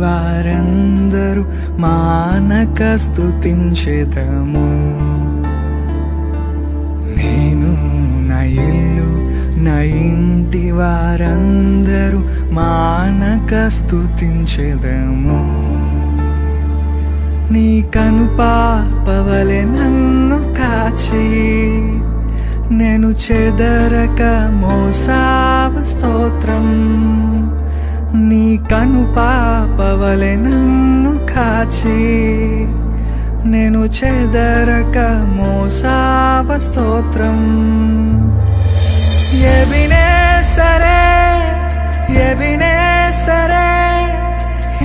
వారందరూ మానక స్తుతించెదము. నేను నా ఇల్లు నా ఇంటి వారందరూ మానక స్తుతించెదము. నీ కనుపాపవలె నన్ను కాచి నేను చెదరక మోసావు స్తోత్రం. నీ కనుపాపవలె నన్ను కాచి నేను చెదరక మోసావు స్తోత్రం. ఎబినేసరే ఎబినేసరే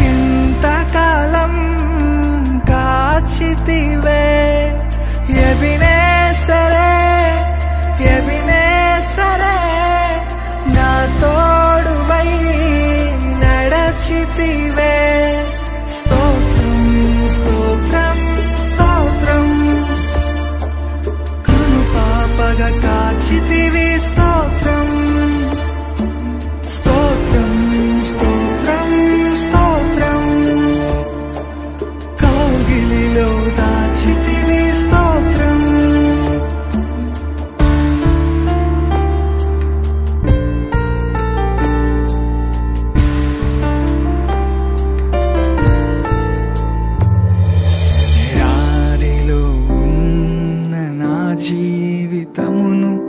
ఇంతకాలం కాచితివే. ఎబినేసరే ఎబినేసరే నా తోడువై నడచితివే.